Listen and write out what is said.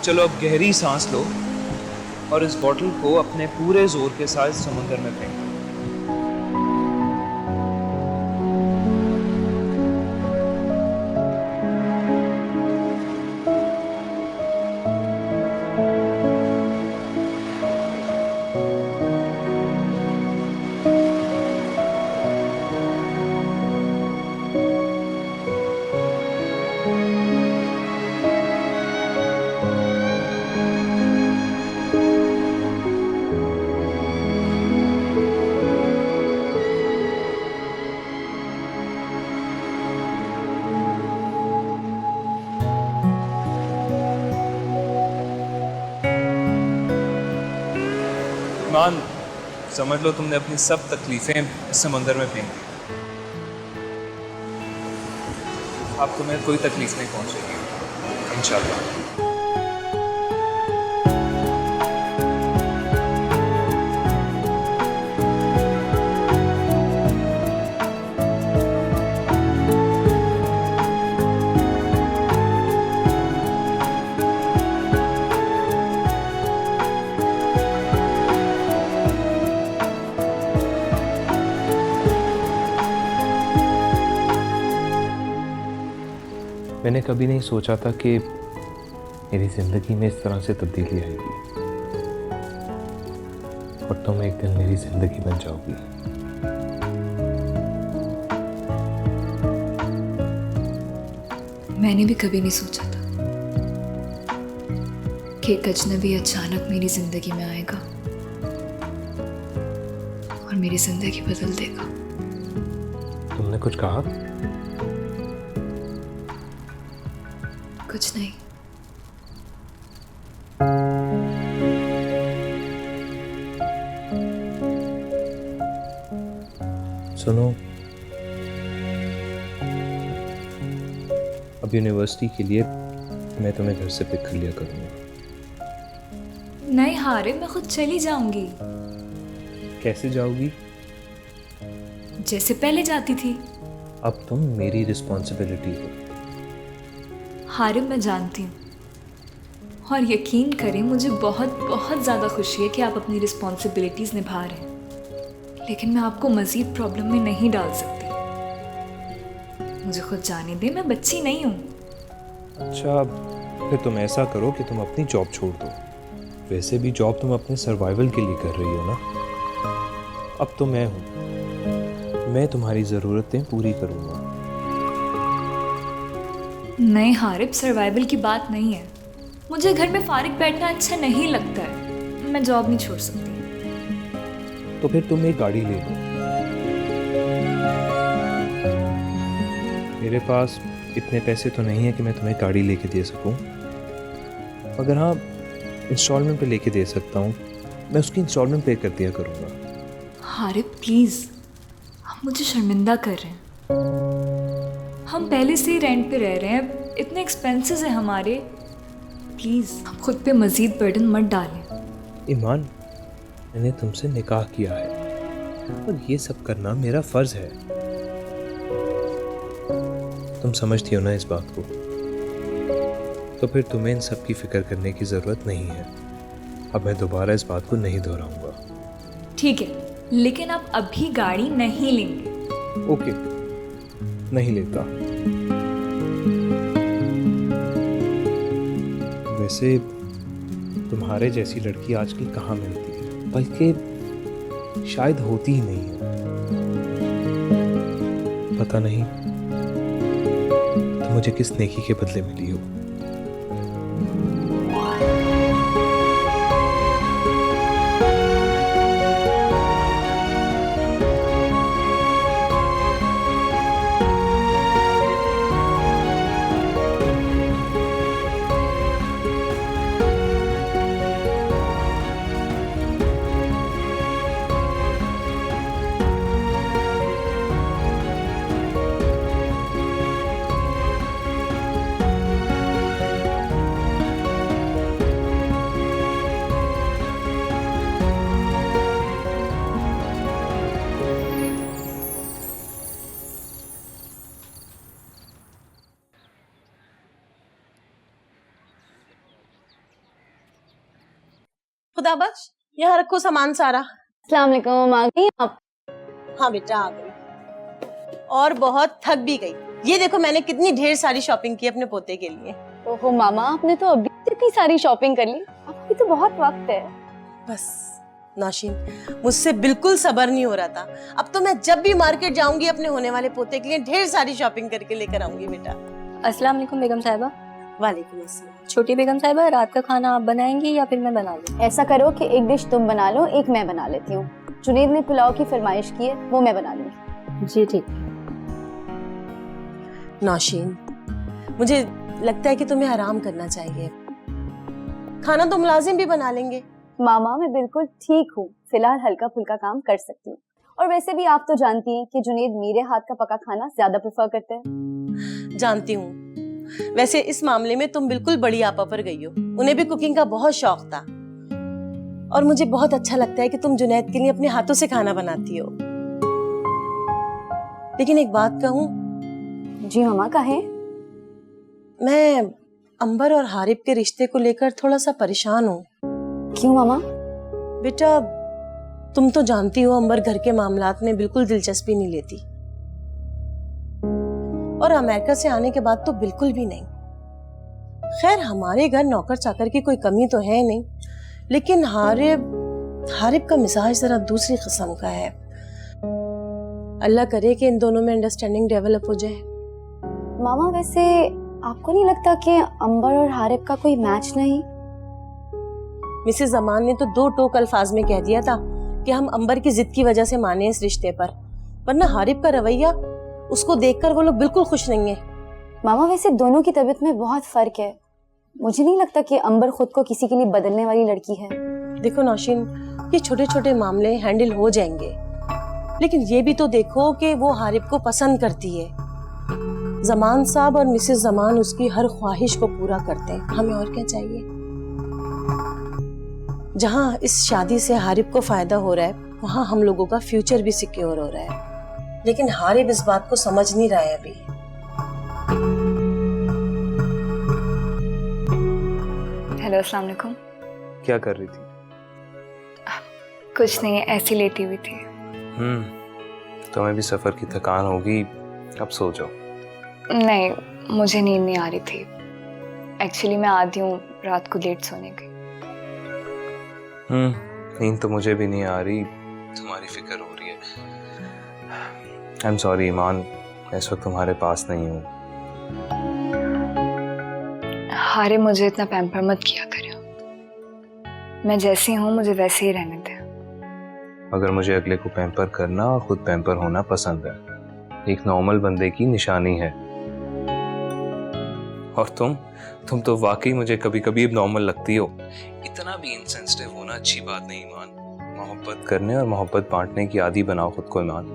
चलो अब गहरी सांस लो और इस बॉटल को अपने पूरे जोर के साथ समुद्र में फेंको। ईमान, समझ लो तुमने अपनी सब तकलीफें इस समंदर में फेंक दी। अब तुम्हें कोई तकलीफ नहीं पहुंचेगी इंशाल्लाह। मैंने कभी नहीं सोचा था कि मेरी ज़िंदगी में इस तरह से तब्दीली आएगी और तुम एक दिन मेरी ज़िंदगी बन जाओगी। मैंने भी कभी नहीं सोचा था कि एक अजनबी अचानक मेरी ज़िंदगी में आएगा और मेरी ज़िंदगी बदल देगा। तुमने कुछ कहा? कुछ नहीं। सुनो, अब यूनिवर्सिटी के लिए मैं तुम्हें घर से पिक कर लिया करूँगा। नहीं हारिब, मैं खुद चली जाऊंगी। कैसे जाओगी? जैसे पहले जाती थी। अब तुम मेरी रिस्पॉन्सिबिलिटी हो। हारिब, मैं जानती हूँ और यकीन करें मुझे बहुत बहुत ज़्यादा खुशी है कि आप अपनी रिस्पॉन्सिबिलिटीज़ निभा रहे हैं, लेकिन मैं आपको मज़ीद प्रॉब्लम में नहीं डाल सकती। मुझे खुद जाने दें, मैं बच्ची नहीं हूँ। अच्छा, फिर तुम ऐसा करो कि तुम अपनी जॉब छोड़ दो। वैसे भी जॉब तुम अपने सर्वाइवल के लिए कर रही हो ना। अब तो मैं हूँ, मैं तुम्हारी ज़रूरतें पूरी करूँगा। नहीं हारिब, सर्वाइवल की बात नहीं है। मुझे घर में फारिग बैठना अच्छा नहीं लगता है। मैं जॉब नहीं छोड़ सकती। तो फिर तुम एक गाड़ी ले लो। मेरे पास इतने पैसे तो नहीं है कि मैं तुम्हें गाड़ी लेके दे सकूं, मगर हाँ, इंस्टॉलमेंट पे लेके दे सकता हूँ। मैं उसकी इंस्टॉलमेंट पे कर दिया करूँगा। हारिब प्लीज़, आप मुझे शर्मिंदा कर रहे हैं। हम पहले से ही रेंट पे रह रहे हैं, इतने एक्सपेंसेस हैं हमारे। प्लीज़ आप खुद पे मज़ीद बर्डन मत डालें। ईमान, मैंने तुमसे निकाह किया है और ये सब करना मेरा फ़र्ज़ है। तुम समझती हो ना इस बात को? तो फिर तुम्हें इन सब की फ़िक्र करने की ज़रूरत नहीं है। अब मैं दोबारा इस बात को नहीं दोहराऊंगा। ठीक है, लेकिन आप अभी गाड़ी नहीं लेंगे। ओके, नहीं लेता। वैसे तुम्हारे जैसी लड़की आजकल कहाँ मिलती है, बल्कि शायद होती ही नहीं है। पता नहीं तो मुझे किस नेकी के बदले मिली हो। खुदा बख्श, यहाँ रखो सामान सारा। अस्सलाम वालेकुम, आ गई आप? हाँ बेटा आ गई, और बहुत थक भी गई। ये देखो मैंने कितनी ढेर सारी शॉपिंग की अपने पोते के लिए। ओहो मामा, आपने तो अभी इतनी सारी शॉपिंग कर ली, आपकी तो बहुत वक्त है। बस नौशीन, मुझसे बिल्कुल सब्र नहीं हो रहा था। अब तो मैं जब भी मार्केट जाऊंगी अपने होने वाले पोते के लिए ढेर सारी शॉपिंग करके लेकर आऊंगी बेटा। अस्सलाम वालेकुम बेगम साहिबा। वालेकुम अस्सलाम। छोटी बेगम साहिबा, रात का खाना आप बनाएंगी या फिर मैं बना लूं? ऐसा करो कि एक डिश तुम बना लो, एक मैं बना लेती हूँ। जुनैद ने पुलाव की फरमाइश की है, वो मैं बना लूंगी। जी ठीक। नौशीन, मुझे लगता है कि तुम्हें आराम करना चाहिए। खाना तो मुलाजिम भी बना लेंगे। मामा मैं बिल्कुल ठीक हूँ, फिलहाल हल्का फुल्का काम कर सकती हूँ। और वैसे भी आप तो जानती हैं कि जुनैद मेरे हाथ का पका खाना ज्यादा प्रेफर करते हैं। जानती हूँ, वैसे इस मामले में तुम बिल्कुल बड़ी आपा पर गई हो। उन्हें भी कुकिंग का बहुत शौक था, और मुझे बहुत अच्छा लगता है कि तुम जुनैद के लिए अपने हाथों से खाना बनाती हो। लेकिन एक बात कहूँ? जी मामा, कहें। मैं अंबर और हारिब के रिश्ते को लेकर थोड़ा सा परेशान हूँ। क्यों मामा? बेटा तुम तो जानती हो अंबर घर के मामलात में बिल्कुल दिलचस्पी नहीं लेती, और अमेरिका से आने के बाद तो बिल्कुल भी नहीं। खैर हमारे घर नौकर चाकर की कोई कमी तो है नहीं, लेकिन हारिब का मिजाज जरा दूसरी किस्म का है। अल्लाह करे कि इन दोनों में अंडरस्टैंडिंग डेवलप हो जाए। मामा वैसे आपको नहीं लगता कि अंबर और हारिब का कोई मैच नहीं? मिसेस जमान ने तो दो टोक अल्फाज में कह दिया था कि हम अंबर की जिद की वजह से माने इस रिश्ते पर, वरना हारिब का रवैया, उसको देखकर वो लोग बिल्कुल खुश नहीं है। मामा वैसे दोनों की तबीयत में बहुत फर्क है। मुझे नहीं लगता कि अंबर खुद को किसी के लिए बदलने वाली लड़की है। देखो नौशीन, ये छोटे छोटे मामले हैंडल हो जाएंगे, लेकिन ये भी तो देखो कि वो हारिब को पसंद करती है। जमान साहब और मिसेस जमान उसकी हर ख्वाहिश को पूरा करते हैं, हमें और क्या चाहिए। जहां इस शादी से हारिब को फायदा हो रहा है, वहां हम लोगों का फ्यूचर भी सिक्योर हो रहा है। लेकिन हारिब इस बात को समझ नहीं रहा है अभी। हेलो, अस्सलाम वालेकुम। क्या कर रही थी? कुछ नहीं, ऐसी लेटी हुई थी। तुम्हें भी सफर की थकान होगी, अब सो जाओ। नहीं, मुझे नींद नहीं आ रही थी। एक्चुअली मैं आदी हूँ रात को लेट सोने की। नींद तो मुझे भी नहीं आ रही, तुम्हारी फिक्र हो रही है। आई एम सॉरी ईमान, मैं इस वक्त तुम्हारे पास नहीं हूँ। हारे, मुझे इतना पैम्पर मत किया करो। मैं जैसी हूँ मुझे वैसे ही रहने दे। मगर मुझे अगले को पैम्पर करना और खुद पैम्पर होना पसंद है, एक नॉर्मल बंदे की निशानी है। और तुम तो वाकई मुझे कभी कभी नॉर्मल लगती हो। इतना भी इनसेंसिटिव होना अच्छी बात नहीं ईमान। मोहब्बत करने और मोहब्बत बांटने की आदी बनाओ खुद को ईमान।